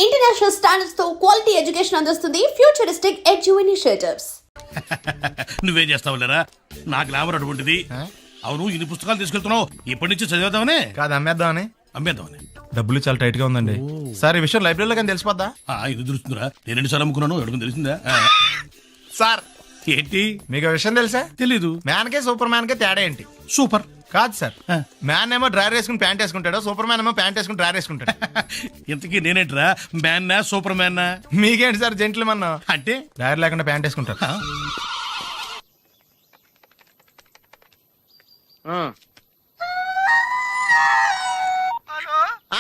International standards తో quality education అందిస్తుంది futuristic edu initiatives. నువ్వేం చేస్తావులేరా, నా గ్లామర్ అటువంటిది. అవును, ఇన్ని పుస్తకాలు తీసుకెళ్తున్నావు, ఇప్పటి నుంచి చదివేద్దామనే కాదు అమ్మేద్దామని. అమ్మేద్దామని. డబ్బులు చాలా టైట్ గా ఉందండి సార్. ఈ విషయం లైబ్రరీలో కానీ తెలిసిపోద్దా? ఇది తెలుస్తుందిరా, నేను ఎన్నిసార్లు అమ్ముకున్నాను ఎవరికి తెలిసిందా? సార్ ఏంటి మీకు ఆ విషయం తెలుసా? తెలీదు. మ్యాన్ కే సూపర్ మ్యాన్ కే తేడా ఏంటి? సూపర్ కాదు సార్, మ్యాన్ ఏమో డ్రైవర్ వేసుకుని ప్యాంట్ వేసుకుంటాడు, సూపర్ మ్యాన్ ఏమో ప్యాంట్ వేసుకుని డ్రైవర్ వేసుకుంటాడు. ఇంతకీ నేనేంట్రా, మ్యాన్నా సూపర్ మ్యాన్నా? మీకేంటి సార్ జెంట్లమన్ అంటే డ్రైవర్ లేకుండా ప్యాంట్ వేసుకుంటారు.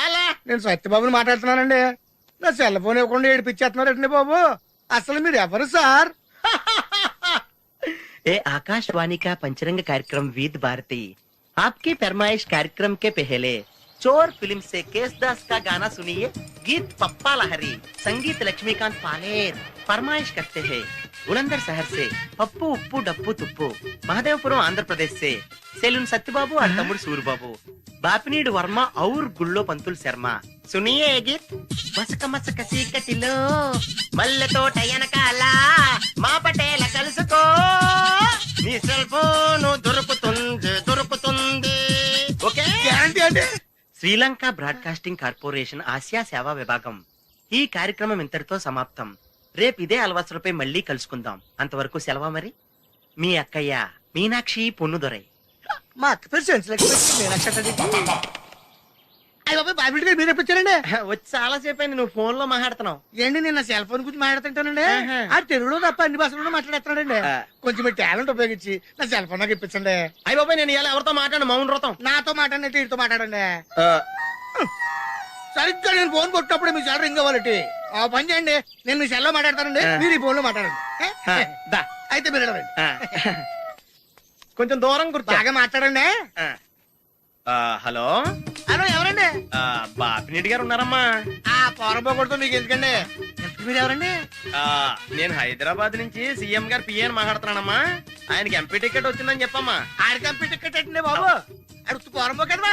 అలా నేను సత్యబాబుని మాట్లాడుతున్నానండి. నా సెల్ ఫోన్ ఇవ్వకుండా ఏడిపించేస్తున్నారండి బాబు. అసలు మీరు ఎవరు సార్? ए आकाशवाणी का पंचरंग कार्यक्रम विद भारती आपकी फरमाइश कार्यक्रम के पहले चोर फिल्म से केसदास का गाना सुनिए. गीत पप्पा लहरी, संगीत लक्ष्मीकांत पालेर. फरमाइश करते हैं बुलंदर शहर से पप्पू उप्पू डप्पू तुप्पू, महादेवपुरम आंध्र प्रदेश से सेलून सत्यबाबू और तमुड़ सूरबाबू, बापिनीड वर्मा और गुल्लो पंतुल शर्मा. सुनिए ये गीत. मसक मसक सीकटिलो मल्ल तोట ఎనకాల మా పటేల కలుసుకో, నీ సెల్ ఫోన్ దొరుకుతుంది. ఓకే. గ్యారంటీ అండి. శ్రీలంక బ్రాడ్కాస్టింగ్ కార్పొరేషన్ ఆసియా సేవా విభాగం. ఈ కార్యక్రమం ఇంతటితో సమాప్తం. రేపు ఇదే అలవాసులపై మళ్ళీ కలుసుకుందాం. అంతవరకు సెలవా మరి. మీ అక్కయ్య మీనాక్షి పొన్నుదొరై. మా అక్క పేరు సెన్సిలెక్ట్. అయ్య బాబు బాబు గారు మీరు ఎప్పుడు వచ్చారండి? వచ్చి చాలా సేపు అయింది, నువ్వు ఫోన్ లో మాట్లాడుతున్నావు. ఏంటి నేను నా సెల్ ఫోన్ గురించి మాట్లాడుతుంటానండి. ఆ తెలుగులో తప్ప అన్ని భాషల్లో మాట్లాడేస్తున్నాడండి. కొంచెం మీ టాలెంట్ ఉపయోగించి నా సెల్ ఫోన్ నాకు ఇప్పించండి. అయ్య బాబాయ్, నేను ఇలా ఎవరితో మాట్లాడు మౌన వ్రతం. నాతో మాట్లాడినట్టు వీటితో మాట్లాడండి. సరిగ్గా నేను ఫోన్ కొట్టినప్పుడు మీ సెల్ రింగ్ అవ్వాలటి. ఆ పని చేయండి, నేను మీ సెల్ లో మాట్లాడతానండి, మీరు ఈ ఫోన్ లో మాట్లాడండి. దా. అయితే మీరు వెళ్ళండి. కొంచెం దూరం కూర్చో. బాగా మాట్లాడండి. హలో హలో, ఎవరండి? బాపినీడి గారు ఉన్నారమ్మా? ఆ పోరపోకూడదు మీకు ఎందుకండి. మీరు ఎవరండి? నేను హైదరాబాద్ నుంచి సీఎం గారు పిఏని మాట్లాడుతున్నానమ్మా. ఆయనకి ఎంపీ టికెట్ వచ్చిందని చెప్పమ్మా. ఆడికి ఎంపీ టికెట్ ఏంటండి బాబు? అడుగుతూ పోరంపో కదా,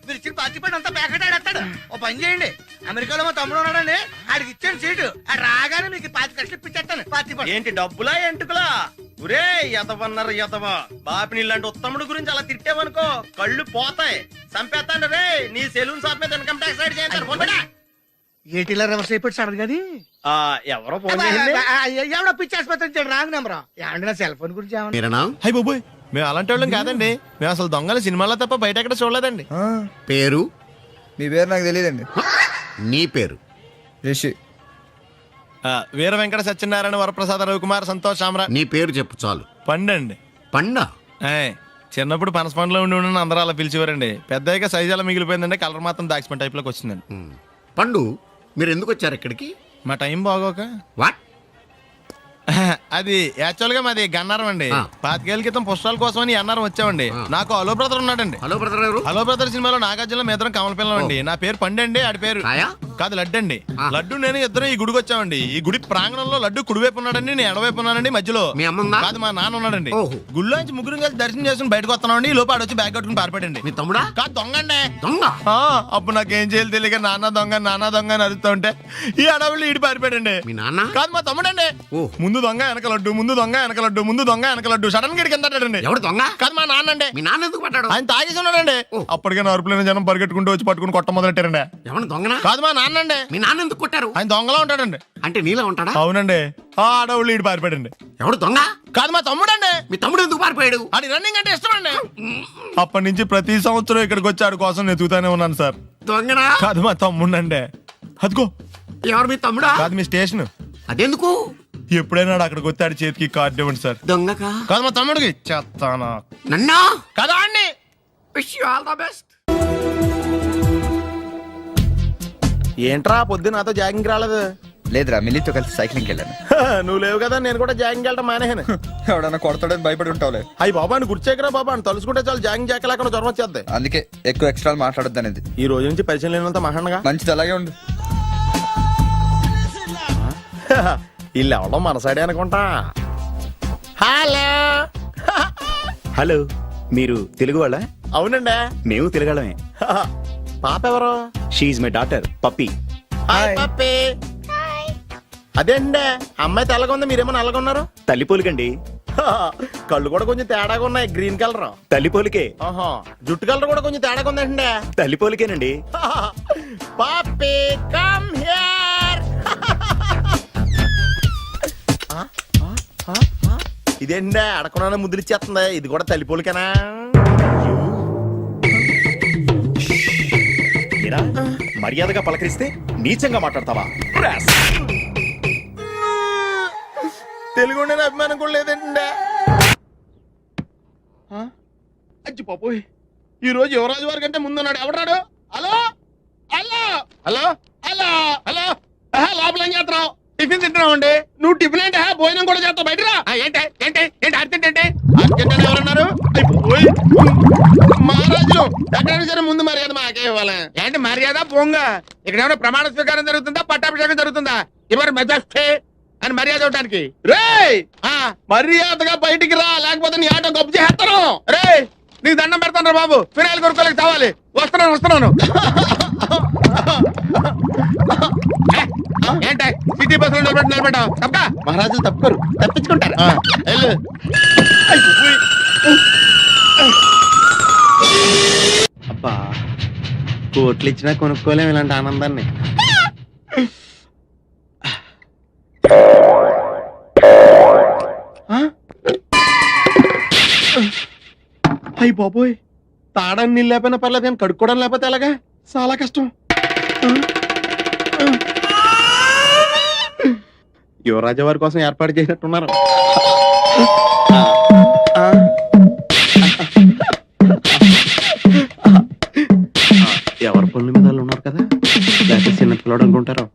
మీరు ఇచ్చిన పార్టీ పడి అంతా ప్యాకెట్ ఆడేస్తాడు. ఓ పని చేయండి, అమెరికాలో మా తమ్ముడు ఉన్నాడండి, ఆడికి ఇచ్చాను సీటు. ఆడు రాగానే మీకు 10 లక్షలు ఇప్పించేస్తాను పార్టీ పడి. ఏంటి డబ్బులా ఎంటుకులా? ఒరే ఎదవన్నారు ఎదవ, బాపిని ఇలాంటి ఉత్తముడు గురించి అలా తిట్టావనుకో కళ్ళు పోతాయి, చంపేస్తాను రే. నీ సెలూన్ షాప్ మీద ఇన్కమ్ ట్యాక్స్ రైడ్ చేయండి. ఏటీలో రివర్స్ అయిపోయి సార్ కానీ ఎవరో ఫోన్ చేయండి. ఎవడో పిచ్చి ఆసుపత్రి రాంగ్ నెంబర్. ఏమండి నా సెల్ ఫోన్ గురించి ఏమన్నా? హై బాబోయ్, మేము అలాంటి వాళ్ళం కాదండి. మేము అసలు దొంగలు సినిమాలో తప్ప బయట ఎక్కడ చూడలేదండి. పేరు? మీ పేరు నాకు తెలియదండి. నీ పేరు? రిషి. వీర వెంకట సత్యనారాయణ వరప్రసాద రవికుమార్ సంతోష్ సామ్రా. నీ పేరు చెప్పు చాలు. పండండి. పండా? చిన్నప్పుడు పనస పండులో ఉండి అందరూ అలా పిలిచేవారండి. పెద్దగా సైజ్ అలా మిగిలిపోయిందండి, కలర్ మాత్రం దాక్సిపోయిన టైప్ లోకి వచ్చిందండి. పండు, మీరు ఎందుకు వచ్చారు ఇక్కడికి? మా టైం బాగోక. వాట్? అది యాక్చువల్ గా మాది గన్నారం అండి. 5 ఏళ్ల క్రితం పుస్తకాల కోసం అని అన్నారం వచ్చామండి. నాకు హలో బ్రదర్ ఉన్నాడండి. హలో బ్రదర్ ఎవరు? హలో బ్రదర్ సినిమాలో నాగార్జున మేదరం కమల పిల్లం అండి. నా పేరు పండండి, ఆడి పేరు కాదు లడ్డు అండి. లడ్డు నేను ఇద్దరు ఈ గుడికి వచ్చామండి. ఈ గుడి ప్రాంగణంలో లడ్డు కుడివైపు ఉన్నాడండి, నేను ఎడవైపు ఉన్నానండి. మధ్యలో మీ అమ్మ కాదు మా నాన్న ఉన్నాడండి. గుళ్ళో నుంచి ముగ్గురు కలిసి దర్శనం చేసుకుని బయటకు వస్తున్నామండి. ఈ లోపు ఆడొచ్చి బ్యాగ్ కట్టుకుని పారిపోయండి. మీ తమ్ముడా? కాదు దొంగ అండి. దొంగ? అప్పుడు నాకేం చేయాలి తెలియక నాన్న దొంగ అని అరుస్తూ ఉంటే ఈ అడవులు ఈడి పారిపోయాడండి. మీ నాన్న? కాదు మా తమ్ముడండి. ముందు దొంగ వెనక లడ్డు, ముందు దొంగ వెనక లడ్డు, ముందు దొంగ వెనక లడ్డు. సడన్ గా కిందండి. ఎవడు దొంగ? కాదు మా నాన్న అండి. మీ నాన్న ఎందుకు పట్టాడు? ఆయన తాగేసి ఉన్నాడండి. అప్పటికే నరుపులైన జనం పరిగెట్టుకుంటూ వచ్చి పట్టుకుని కొట్ట మొదలెట్టారండి. ఎవడు దొంగనా? కాదు మా నాన్న అండి. మీ నాన్న ఎందుకు కొట్టారు? ఆయన దొంగలా ఉంటాడండి. అంటే నీలా ఉంటాడా? అవునండి. ఆ అడవులు ఈడు పారిపోయాడండి. ఎవడు దొంగ? కాదు మా తమ్ముడండి. మీ తమ్ముడు ఎందుకు పారిపోయాడు? అది రన్నింగ్ అంటే ఇష్టం అండి. అప్పటి నుంచి ప్రతి సంవత్సరం ఇక్కడికి వచ్చి ఆడి కోసం ఎదుగుతానే ఉన్నాను సార్. దొంగనా? కాదు మా తమ్ముడండి. అదిగో. ఎవరు మీ తమ్ముడా? కాదు మీ స్టేషన్. అదెందుకు? ఎప్పుడైనా అక్కడికి వచ్చాడు చేతికి కార్డు ఇవ్వండి సార్. దొంగకా? కాదు మా తమ్ముడికి. చెత్తానా? నన్నా? కదా అండి. Wish you all the best. ఏంట్రా పొద్దున్న నాతో జాగింగ్ రాలేదు? లేదురా, మిల్లీతో కలిసి సైక్లింగ్ వెళ్ళాను. నువ్వు లేవు కదా, నేను కూడా జాగింగ్ వెళ్ళడం మానేహాను. ఎవడన్నా కొడతాడని భయపడి ఉంటావులే. అయ్యి బాబా అని గుర్చేకరా బాబా అని తలుసుకుంటే చాలు జాగింగ్ చేయలేకుండా జ్వరం వచ్చేద్ది. అందుకే ఎక్కువ ఎక్స్ట్రా మాట్లాడొద్దు అనేది. ఈ రోజు నుంచి పరిచయం లేనంత మహానగా మంచిది, అలాగే ఉండు. వీళ్ళు ఎవడో మన సైడే అనుకుంటా. హలో. హలో, మీరు తెలుగు వాళ్ళ? అవునండి, మేము తెలుగాళ్ళమే. పాప ఎవరు? She's my daughter Pappi. Hi Pappi. అదేంటే అమ్మాయి తెల్లగా ఉంది, మీరేమో నల్లగా ఉన్నారు. తల్లిపోలికండి. కళ్ళు కూడా కొంచెం తేడాగా ఉన్నాయి, గ్రీన్ కలర్. తల్లిపోలికే. ఆహా, జుట్టు కలర్ కూడా కొంచెం తేడాగా ఉందండి. తల్లిపోలికేనండి. పాపి కమ్ హియర్. ఇదేంటే అడగకుండా ముద్దులు ఇచ్చేస్తుంది, ఇది కూడా తల్లిపోలికేనా? మీరా మర్యాదగా పలకరిస్తే నీచంగా మాట్లాడతావా? తెలుగు ఉండే అభిమానం కూడా లేదండి. అచ్చి పాపోయ్, ఈ రోజు యువరాజు వారి కంటే ముందున్నాడు. ఎవడాడు? Hello hello hello hello hello లోపల ఏం చేస్తున్నావు? టిఫిన్ తింటున్నావు అండి. నువ్వు టిఫిన్ అంటే భోజనం కూడా చేస్తావు. బయటరా. ఏంటి ఏంటి ఏంటి అర్జెంట్ ఏంటి? అర్జెంట్ అంటే ఎవరన్నారు? మహారాజులు ఎక్కడైనా సరే ముందు మర్యాద మాకే ఇవ్వాలి. ఏంటి మర్యాద? పోంగ ఇక్కడ ఏమైనా ప్రమాణ స్వీకారం జరుగుతుందా, పట్టాభిషేకం జరుగుతుందా? ఎవరు మెజాస్టే అని మర్యాద ఇవ్వడానికి. రే మర్యాదగా బయటికి రా, లేకపోతే నీ ఆటో గప్పు చేస్తాను. రే నీకు దండం పెడతాను రా బాబు, ఫినాయిల్ కొనుక్కోలేక చావాలి. వస్తున్నాను. ఏంట సిటీ బస్ లో నిలబెట్టావు? తప్ప మహారాజులు తప్పుకోరు, తప్పించుకుంటారు. అబ్బా, కోట్లు ఇచ్చినా కొనుక్కోలేము ఇలాంటి ఆనందాన్ని. అయ్యి బాబోయ్, తాడని నీళ్ళు లేకపోయినా పర్లేదు కానీ కడుక్కోవడం లేకపోతే ఎలాగా? చాలా కష్టం. యువరాజు వారి కోసం ఏర్పాటు చేసినట్టున్నారు. ఎవరి పనుల మీద వాళ్ళు ఉన్నారు కదా, లేకపోతే చిన్న పిల్లడు అనుకుంటారు.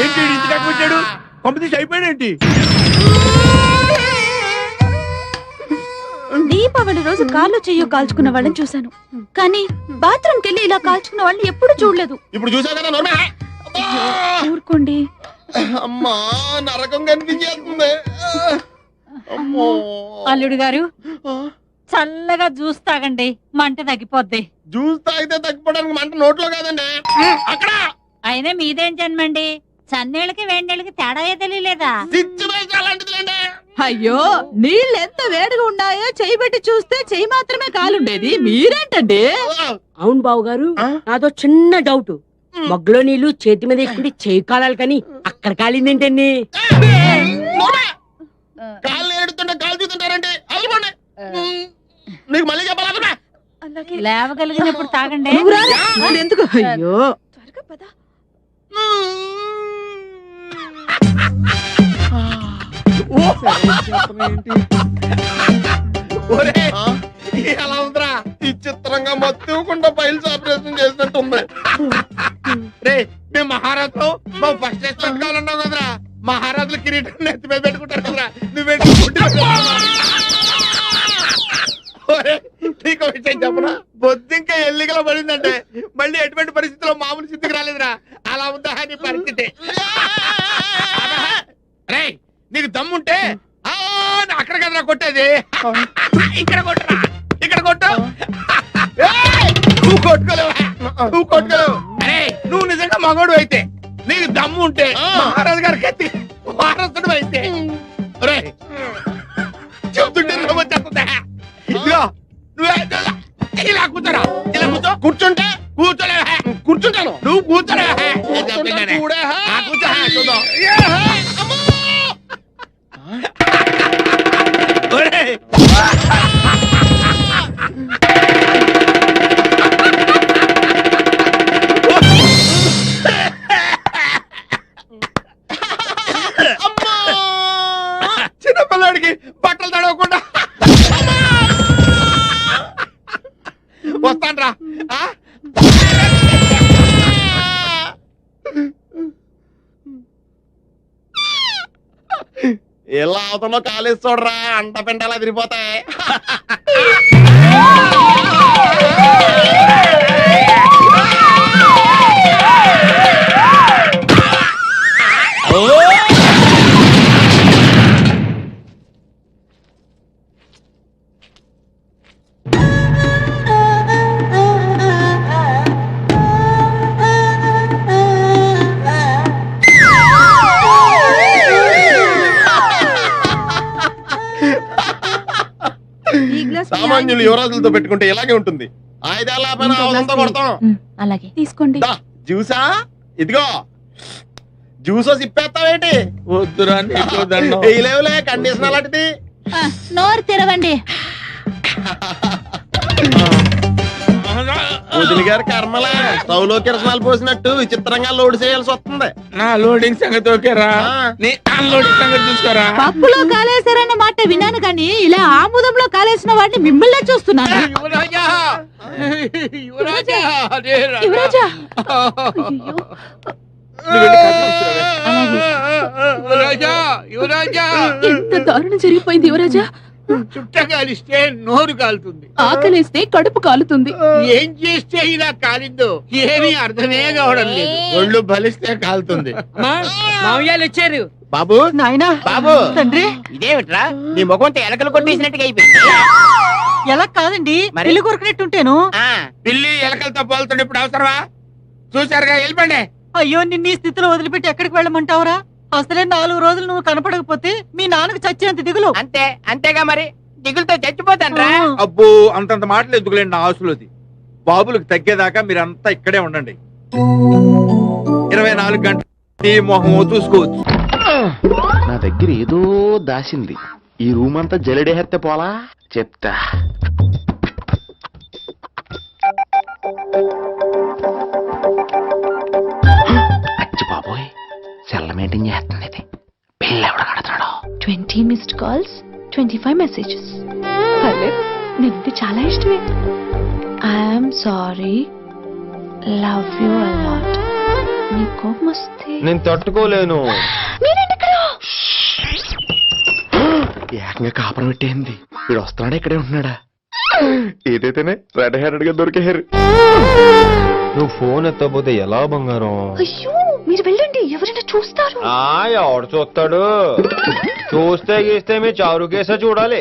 ఏంటి ఇంటి దాకా వచ్చాడు? కాంపిటీషన్ అయిపోయాడేంటి? దీపావళి రోజు కాళ్ళు చెయ్యో కాల్చుకున్న వాళ్ళని చూశాను, కానీ బాత్రూమ్ కెళ్ళి ఇలా కాల్చుకున్న వాళ్ళని ఎప్పుడు చూడలేదు. ఇప్పుడు చూసావు కదా నోర్మే. ఊరుకోండి. అమ్మా, నరకం కనిపించేస్తుంది. అమ్మో. అల్లుడు గారు చల్లగా జ్యూస్ తాగండి, మంట తగ్గిపోద్ది. జ్యూస్ తాగితే తగ్గిపోవడానికి మంట నోట్లో కాదండి, అక్కడ. అయినా మీదేం జన్మండి, చన్నీళ్ళకి వేడినీళ్ళకి తేడా తెలియలేదా? అలాంటిదిలేండి. అయ్యో, నీళ్ళు ఎంత వేడిగా ఉన్నాయో చెయ్యి పెట్టి చూస్తే చెయ్యి మాత్రమే కాలుండేది, మీరేంటండి? అవును బావు గారు, నాదో చిన్న డౌట్. మగ్గులో నీళ్లు చేతి మీద ఎక్కుండి చేయి కాలాలి కానీ అక్కడ కాలిందేంటండి? కాళ్ళు ఏడుతుంటే కాలు చూస్తుంటారండి. అవునండి, నీకు మళ్ళీ చెప్పాలా? లేవగలిగినప్పుడు తాగండి. ఎందుకు? అయ్యో, ఎలా ఉందిరా? ఈ చిత్రంగా మత్తుకుండా ఫైల్స్ ఆపరేషన్ చేసినట్టుంది. రే మేము మహారాజు, మా ఫస్ట్ రెస్పెక్ట్ కావాలన్నావు కదరా. మహారాజులు కిరీటం నెత్తి మీద పెట్టుకుంటారు కదరా, నువ్వేంటి? నీకు విషయం చెప్పనా? బొద్దింక ఎల్లిగల పడిందంటే మళ్ళీ ఎటువంటి పరిస్థితిలో మామూలు స్థితికి రాలేదురా. అలా ఉందా నీ పరిస్థితి? రే నీకు దమ్ముంటే అక్కడ కదరా కొట్టేది, ఇక్కడ కొట్టరా, ఇక్కడ కొట్టు. నువ్వు కొట్టుకోలేవు. అరే నువ్వు నిజంగా మగోడు అయితే, నీకు దమ్ము ఉంటే మహారాజు గారికి ఎత్తి వారసుడు అయితే చెప్తుంటే వచ్చేస్తుందా? ఇదిగో నువ్వే ఇలా కూర్చోరా, ఇలా కూర్చుంటే కూర్చుంటాను. నువ్వు కూర్చోరా, కూర్చో చూద్దాం. అమ్మా ఇలా అవతలో కాలేజ్ చూడరా అంట పెంటలా తిరిగిపోతాయి. సామాన్యులు యువరాజులతో పెట్టుకుంటే ఇలాగే ఉంటుంది. ఆయుధాల పైన ఆయుధంతో కొడతాం. అలాగే తీసుకోండి. జ్యూసా? ఇదిగో జ్యూసో సిప్పేస్తావేంటి? వద్దురా లేవులే కండిషన్ అలాంటిది. నోరు తెరవండి. వదిలి గారి కర్మలే స్టవ్ లో కిరసనాలు పోసినట్టు విచిత్రంగా లోడ్ చేయాల్సి వస్తుంది. నా లోడింగ్ సంగతి ఓకేరా, నీ అన్లోడింగ్ సంగతి చూసుకోరా. పప్పులో కాలేసారన్న మాట విన్నాను కానీ ఇలా ఆముదంలో కాలేసిన వాడిని మిమ్మల్నే చూస్తున్నాను. యువరాజా, యువరాజా, అదే రా. యువరాజా యువరాజా, యువరాజా, ఎంత దారుణం జరిగిపోయింది యువరాజా. చుట్ట కాలిస్తే నోరు కాలుతుంది, ఆకలేస్తే కడుపు కాలుతుంది. ఏం చేస్తే ఇలా కాలిందో ఏమీ అర్థమే కావడం లేదు. ఒళ్ళు బలిస్తే కాలుతుంది. మామయ్యాలు వచ్చారు. బాబు నాయనా బాబు తండ్రి. ఇదేమిట్రా నీ ముఖంతో ఎలకలు కొట్టేసినట్టుగా అయిపోయింది. ఎలా కాదండి ఇల్లు కొరికినట్టుంటేను. పిల్లి ఎలకలతో పోలుతుండే ఇప్పుడు అవసరమా? చూసారుగా వెళ్ళిపోండి. అయ్యో నిన్ను ఈ స్థితిలో వదిలిపెట్టి ఎక్కడికి వెళ్ళమంటావురా? అసలే 4 రోజులు నువ్వు కనపడకపోతే మీ నాన్నకు చచ్చేంత దిగులు. అంతే అంతేగా మరి, దిగులతో చచ్చిపోతాను రా. అబ్బో అంతంత మాటలు ఎందుకులేండి నా ఆశలోది. బాబులకు తగ్గేదాకా మీరంతా ఇక్కడే ఉండండి. 24 గంటలు ఈ మొహం చూసుకోవచ్చు. నా దగ్గర ఏదో దాసింది. ఈ రూమ్ అంతా జలడేహత్తే పోలా చెప్తా. అచ్చి బాబోయ్, సెల్ల మెయింటైన్ చేస్తుంది ఇది. పిల్ల ఎవడ కడతాడో. 20 మిస్డ్ కాల్స్, 25 మెసేజెస్. పర్లేదు, నీకు చాలా ఇష్టమే. I'm sorry, love you a lot. నీ కోపం వస్తే నేను తట్టుకోలేను. ఏకంగా కాపురం పెట్టేంది. వీడు వస్తున్నాడా ఇక్కడే ఉంటున్నాడా? ఏదైతేనే రెడ్ హ్యాండెడ్ గా దొరికేహారు. నువ్వు ఫోన్ ఎత్తపోతే ఎలా బంగారం? అయ్యో మీరు వెళ్ళండి, ఎవరైనా చూస్తారు. ఎవడు చూస్తాడు? చూస్తే గీస్తే మీ చారు కేసా చూడాలి.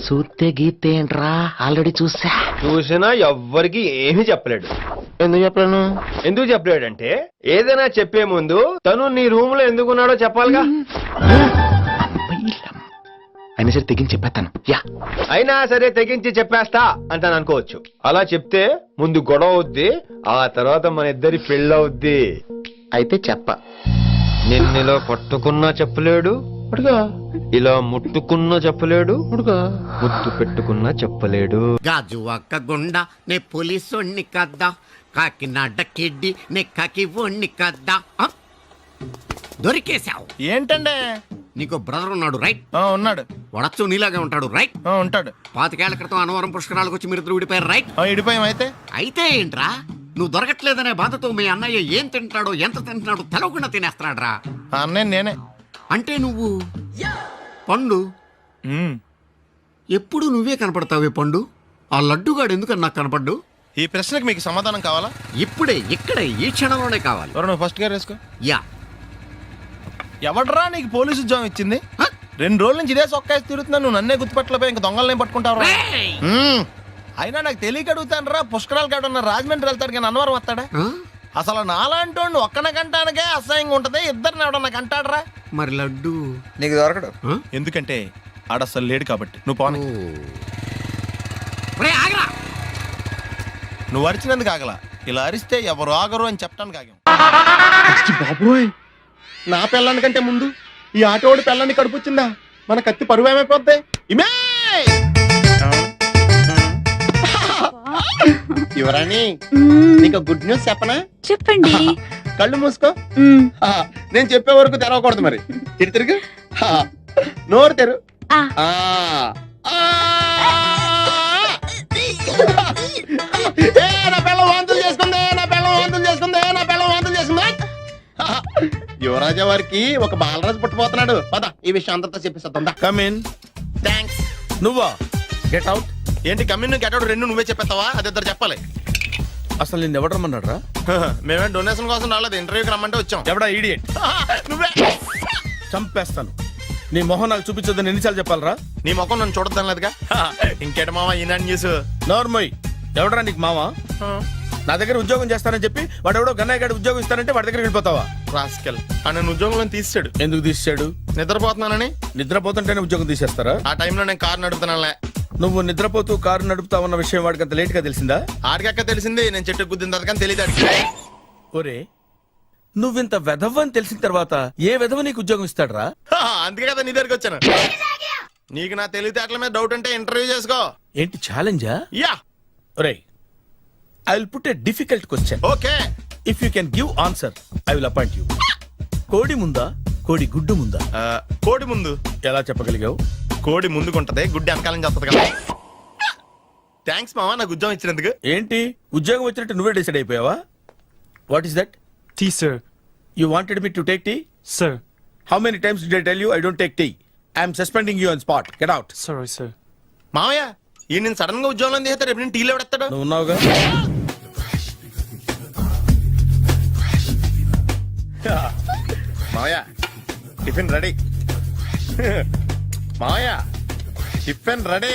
చూస్తే గీస్తే ఏంట్రా, ఆల్రెడీ చూసినా ఎవ్వరికి ఏమీ చెప్పలేడు. ఎందుకు చెప్పలేను? ఎందుకు చెప్పలేడంటే ఏదైనా చెప్పే ముందు తను నీ రూమ్ లో ఎందుకున్నాడో చెప్పాలిగా. అయినా సరే తెగించి చెప్పేస్తాను. అయినా సరే తెగించి చెప్పేస్తా అంటాను అనుకోవచ్చు. అలా చెప్తే ముందు గొడవ అవుద్ది, ఆ తర్వాత మన ఇద్దరి పెళ్ళవుద్ది. అయితే చెప్ప, నిన్నిలా పట్టుకున్నా చెప్పలేడు, ఇలా ముట్టుకున్నా చెప్పలేడు, ముద్దు పెట్టుకున్నా చెప్పలేడు. గాజు ఒక్క గుండ నే పోలీసోణ్ణి కద్దా, కాకినాడ కిడ్డి నే కాకి ఓణ్ణి కద్దా. దొరికేశావు. ఏంటండి? నీకు బ్రదర్ ఉన్నాడు రైట్? ఉన్నాడు. వడచ్చు నీలాగే ఉంటాడు రైట్? ఉంటాడు. 25 ఏళ్ల క్రితం అన్నవరం పుష్కరాలకు వచ్చి మీరు ఇద్దరు విడిపోయారు రైట్? ఇడిపోయాం. అయితే ఏంట్రా, నువ్వు దొరకట్లేదనే బాధతో మీ అన్నయ్య ఏం తింటాడో ఎంత తింటున్నాడో తెలవకుండా తినేస్తాడ్రా. అన్నయ్య నేనే. అంటే నువ్వు పండు ఎప్పుడు నువ్వే కనపడతావే పండు. ఆ లడ్డుగాడు ఎందుకని నాకు కనపడ్డు? ఈ ప్రశ్నకు మీకు సమాధానం కావాలా? ఇప్పుడే ఇక్కడే ఈ క్షణంలోనే కావాలి. నువ్వు ఫస్ట్ గా వేసుకో. యా. ఎవడరా నీకు పోలీసు ఉద్యోగం ఇచ్చింది? 2 రోజుల నుంచి ఇదే సొక్కాసి తిరుగుతున్నా, నువ్వు నన్నే గుర్తుపట్టలేపోయి ఇంక దొంగలనే పట్టుకుంటావు. అయినా నాకు తెలియక అడుగుతాను రా, పుష్కరాలు కాడున్న రాజమండ్రి వెళ్తాడు కానీ అన్నవరం వస్తాడా? అసలు నాలాంటి ఒక్కన కంటానికే అసహ్యంగా ఉంటది, ఇద్దరిని ఎవడన్నా కంటాడరా? మరి లడ్డు నీకు దొరకడు. ఎందుకంటే ఆడసలు లేడు కాబట్టి. నువ్వు పోనీ. నువ్వు అరిచినందుకు ఆగల, ఇలా అరిస్తే ఎవరు ఆగరు అని చెప్పడానికి ఆగాం. బాబోయ్, నా పిల్లని కంటే ముందు ఈ ఆటోడి పిల్లని కడుపుచ్చిందా? మన కత్తి పరువు ఏమైపోద్ది? ఇమే యువరాణి, నీకు గుడ్ న్యూస్ చెప్పనా? చెప్పండి. కళ్ళు మూసుకో. నేను చెప్పే వరకు తెరవకూడదు. మరి తిరుగు, నోరు తెరు. నా పిల్ల వాంతులు చేసుకుందే, నా పిల్ల వాంతులు చేసుకుందే, నా పిల్ల వాంతులు చేసుకుందే. యువరాజా వారికి ఒక బాలరాజు పుట్టబోతున్నాడు. పద ఈ విషయం అందరితో చెప్పేస్తుందా. కమిన్. థ్యాంక్స్. నువ్వా? Get out. ఏంటి కమ్యూన్ గెటౌట్ రెండు నువ్వే చెప్పేస్తావా? అది ఇద్దరు చెప్పాలి. అసలు నిన్ను ఎవడు రమ్మన్నాడు రా? మేమేం డొనేషన్ కోసం రాలేదు, ఇంటర్వ్యూకి రమ్మంటే వచ్చాం. ఎవడా ఈడియట్? నువ్వే. చంపేస్తాను. నీ మొహం నాకు చూపించొద్దని ఎన్నిసార్లు చెప్పాలరా? నీ ముఖం నన్ను చూడద్దనలేదుగా. ఇంకేట మామ ఈనాడు న్యూస్. నోర్మోయ్. ఎవడరా నీకు మావా? నా దగ్గర ఉద్యోగం చేస్తానని చెప్పి వాడు ఎవడో గన్నయ్య గారి ఉద్యోగం ఇస్తానంటే వాడి దగ్గర వెళ్ళిపోతావా? రాస్కెల్. నన్ను ఉద్యోగంలో తీసాడు. ఎందుకు తీసాడు? నిద్రపోతున్నానని. నిద్రపోతుంటేనే ఉద్యోగం తీసేస్తారా? ఆ టైంలో నేను కారు నడుపుతున్నానులే. నువ్వు నిద్రపోతూ కారు నడుపుతావన్న విషయం వాడికి అంత లేట్ గా తెలిసిందా? ఆడికక్క తెలిసింది, నేను చెట్టు గుద్దిన తర్వాత కానీ తెలియదు ఆడికి. ఒరే, నువ్వింత వెధవ్ అని తెలిసిన తర్వాత ఏ వెధవ నీకు ఉద్యోగం ఇస్తాడరా? అందుకే కదా నీ దగ్గరికి వచ్చాను. నీకు నా తెలివితేటల మీద డౌట్ అంటే ఇంటర్వ్యూ చేసుకో. ఏంటి ఛాలెంజా? యా. ఒరే, I will put a difficult question. Okay. If you can give answer I will appoint you. కోడి ముందా, కోడి గుడ్డు ముందా? కోడి ముందు. ఎలా చెప్పగలిగావు? కోడి ముందుకుంటది, గుడ్డి వెనకాలం చేస్తుంది కదా. థ్యాంక్స్ మామ నాకు ఉద్యోగం ఇచ్చినందుకు. ఏంటి ఉద్యోగం వచ్చినట్టు నువ్వే డిసైడ్ అయిపోయావా? What is that? Tea sir. You wanted me to take tea? Sir. How many times did I tell you I don't take tea? I'm suspending you on spot. Get out. Sorry sir. మామయ్య ఈ నేను sudden గా ఉద్యోగంలో తీస్తాడు, రేపు నేను టీలో పెడతాడు. నువ్వు ఉన్నావుగా. మామయ్య టిఫిన్ రెడీ. మామయ్య టిఫిన్ రెడీ.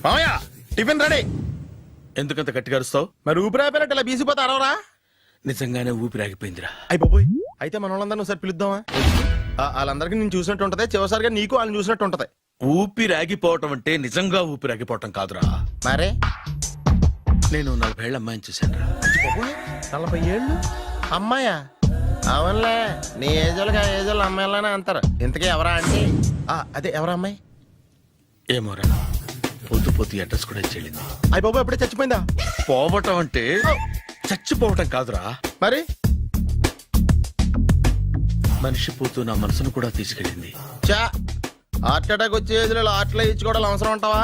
మామయ్య టిఫిన్ రెడీ. ఎందుకంత గట్టిగా అరుస్తావు? మరి ఊపిరి అయిపోయినట్టు ఇలా బీసిపోతే అరవరా? నిజంగానే ఊపిరాగిపోయిందిరా. అయ్యి బాబోయ్, అయితే మన వాళ్ళందరినీ ఒకసారి పిలుద్దామా? వాళ్ళందరికీ నేను చూసినట్టు ఉంటది, చివరిసారిగా నీకు వాళ్ళని చూసినట్టు ఉంటది. ఊపిరాగిపోవటం అంటే నిజంగా ఊపిరాగిపోవటం కాదురా. మరే నేను 40 ఏళ్ల అమ్మాయిని చూశాను రా. 40 ఏళ్ళు అమ్మాయా? అవునులే, నీ ఏజోళ్ళకి ఆ ఏజోళ్ళు అమ్మాయిలానే అంటారు. ఇంతకీ ఎవరా అంటే? అదే ఎవరా అమ్మాయి? ఏమోరా, పొద్దు పొద్దు అడ్రస్ కూడా చెల్లింది. అయ్యి బాబు ఎప్పుడే చచ్చిపోయిందా? పోవటం అంటే చచ్చిపోవటం కాదురా, మరి మనిషి పోతూ నా మనసును కూడా తీసుకెళ్ళింది. చా, హార్ట్ అటాక్ వచ్చే ఏజ్లో హార్ట్లో ఇచ్చుకోవడం అవసరం ఉంటావా?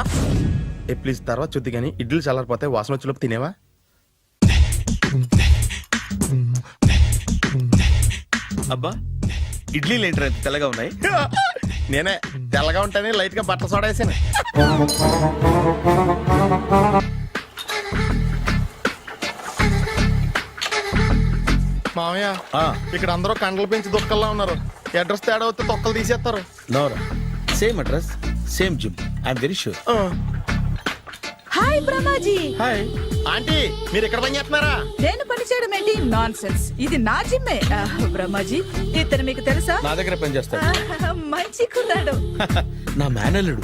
ప్లీజ్ తర్వాత చూద్ది కానీ ఇడ్లీ చల్లారిపోతే వాసన వచ్చేలోపు తినేవా? అబ్బా, ఇడ్లీలు ఏంటరా ఇంత తెల్లగా ఉన్నాయి? నేనే తెల్లగా ఉంటానే లైట్ గా బట్టలు సోడా వేసాను. మామయ్య ఇక్కడ అందరూ కండలు పెంచి దుక్కల్లా ఉన్నారు. అడ్రస్ తేడా వస్తే తొక్కలు తీసేస్తారు. Nora, same address same gym, I'm very sure. Hi Brahmaji. Hi aunty, మీరు ఇక్కడ పని చేస్తున్నారా? నేను పని చేయడం ఏంటి? Nonsense. ఇది నా జిమ్మే. బ్రహ్మాజీ, ఇతను మీకు తెలుసా? నా దగ్గర పని చేస్తాడు. మంచి కుర్రాడు. నా మేనల్లుడు.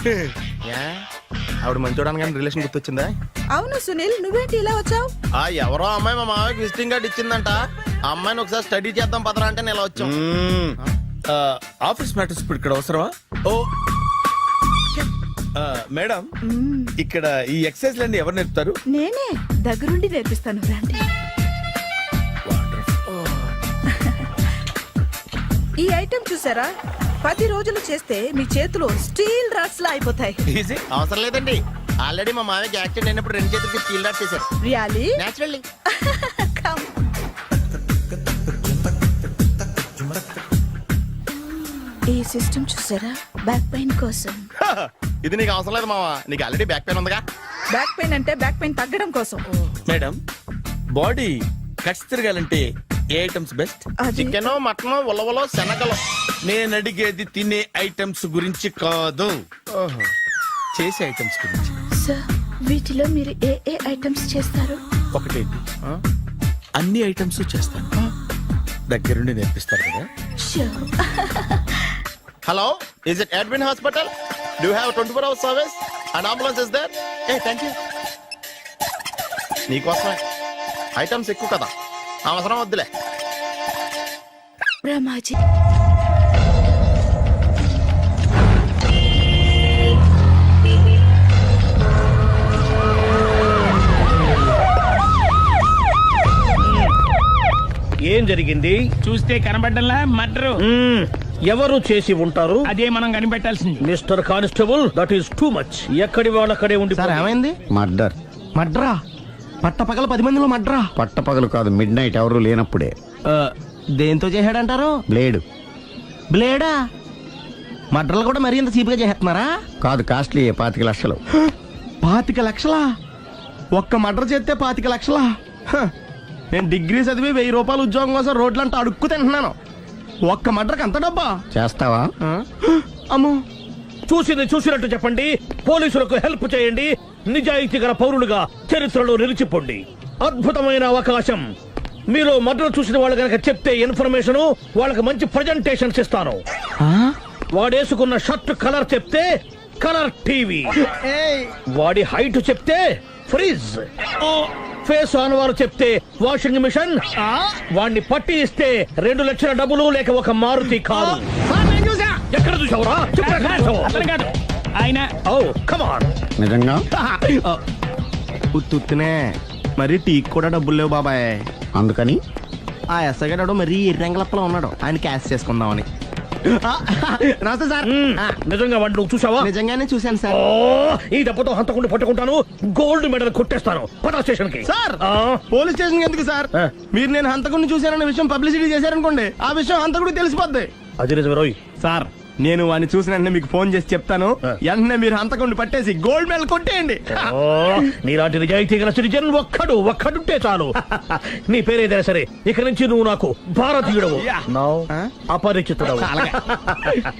ఆవిడ మంచి చూడడానికి రిలేషన్ గుర్తొచ్చిందా? అవును సునీల్, నువ్వేంటి ఇలా వచ్చావు? ఎవరో అమ్మాయి మా మామయ్యకి విజిటింగ్ కార్డు ఇచ్చిందంట. ఆ అమ్మాయిని ఒకసారి స్టడీ చేద్దాం పదరా అంటే నేను ఇలా వచ్చాం. ఆఫీస్ మ్యాటర్స్ ఇప్పుడు ఇక్కడ అవసరమా? ఓ మేడం, ఇక్కడ ఈ ఎక్సర్సైజ్ లన్నీ ఎవరు నేర్పుతారు? నేనే దగ్గరుండి నేర్పిస్తాను, రండి. ఈ ఐటెం చూసారా? 10 రోజులు చేస్తే మీ చేతులు స్టీల్ రాట్స్ లా అయిపోతాయి. ఈజీ. అవసరం లేదండి, ఆల్రెడీ మా మామయ్యకి యాక్సిడెంట్ అయినప్పుడు 2 చేతులకి స్టీల్ డాట్ చేశారు. రియల్లీ? నేచురల్లీ. ఈ సిస్టమ్ చూసారా? బ్యాక్ పెయిన్ కోసం. ఇది నీకు అవసరం లేదు మావా, నీకు ఆల్రెడీ బ్యాక్ పెయిన్ ఉందిగా. బ్యాక్ పెయిన్ అంటే బ్యాక్ పెయిన్ తగ్గడం కోసం. మేడం, బాడీ కట్స్ తిరగాలంటే ఏ ఐటమ్స్ బెస్ట్? చికెన్, మటన్, ఉలవలో, శనగలు. నేను అడిగేది తినే ఐటమ్స్ గురించి కాదు, చేసే ఐటమ్స్ గురించి. సార్, వీటిలో మీరు ఏ ఏ ఐటమ్స్ చేస్తారు? ఒకటేంటి, అన్ని ఐటమ్స్ చేస్తాను. దగ్గరుండి నేర్పిస్తారు కదా. Hello, is it admin hospital? Do have 24 hours service and ambulance is there? Thank you. నీకోసమే ఐటమ్స్ ఎక్కువ కదా, అవసరం వద్దులే. బ్రహ్మాజీ, ఏం జరిగింది? చూస్తే కనబడ్డంలా మర్డరు. ఎవరు చేసి ఉంటారు? అదే మనం కనిపెట్టాల్సింది. Mister constable, that is too much. ఎక్కడి వాళ్ళక్కడే ఉండి. ఏమైంది? మర్డర్. మడ్రా? పట్ట పగల 10 మందిలో మడ్రా? పట్టపగలు కాదు, మిడ్ నైట్ ఎవరు లేనప్పుడే. దేంతో చేశాడంటారు? బ్లేడ్. బ్లేడా? మడ్రలు కూడా మరీ ఇంత చీప్గా చేస్తున్నారా? కాదు, కాస్ట్లీ 25 లక్షలు. 25 లక్షలా? ఒక్క మడ్ర చేస్తే 25 లక్షలా? హ, నేను డిగ్రీ చదివి 1000 రూపాయలు ఉద్యోగం కోసం రోడ్లంతా అడుక్కు తింటున్నాను. ఒక్క మడ్రకు అంత డబ్బా? చేస్తావా? అమ్మో, చూసింది చూసినట్టు చెప్పండి, పోలీసులకు హెల్ప్ చేయండి, నిజాయితీ గల పౌరులుగా చరిత్రలో నిలిచిపోండి. అద్భుతమైన అవకాశం. మీలో మర్డర్ చూసిన వాళ్ళు కనుక చెప్తే ఇన్ఫర్మేషన్, వాళ్ళకి మంచి ప్రజెంటేషన్స్ ఇస్తాను. వాడేసుకున్న షర్ట్ కలర్ చెప్తే కలర్ టీవీ, వాడి హైట్ చెప్తే ఫ్రిజ్, ఫేస్ ఆన్ వారు చెప్తే వాషింగ్ మిషన్, వాడిని పట్టి ఇస్తే 2 లక్షల డబ్బులు లేక ఒక మారుతి కారు. ఎక్కడ చూసావురా? ఆయన కమాన్. నిజంగా? ఉత్తునే మరి టీకి కూడా డబ్బులు లేవు బాబాయ్. అందుకని ఆ ఎస్ఐగాడు మరీ ఎర్రంగలప్పలో ఉన్నాడు, ఆయన క్యాష్ చేసుకుందామని. నమస్తే సార్. నిజంగా వాడిని నువ్వు చూసావా? నిజంగానే చూశాను సార్. ఈ దెబ్బతో హంతకుండా పట్టుకుంటాను, గోల్డ్ మెడల్ కొట్టేస్తాను. పద స్టేషన్ కి. సార్, పోలీస్ స్టేషన్ ఎందుకు సార్? మీరు నేను హంతకుడిని చూశానన్న విషయం పబ్లిసిటీ చేశారనుకోండి, ఆ విషయం హంతకుడికి తెలిసిపోద్ది. అది నిజమే రోయ్. సార్, నేను వాడిని చూసిన వెంటనే మీకు ఫోన్ చేసి చెప్తాను. వెంటనే మీరు హంతకుడిని పట్టేసి గోల్డ్ మెడల్ కొట్టేయండి. నీలాంటి నిజాయితీ గల సిటిజన్ ఒక్కడుంటే చాలు. నీ పేరేదైనా సరే, ఇక నుంచి నువ్వు నాకు భారతీయుడవు, అపరిచితుడవు.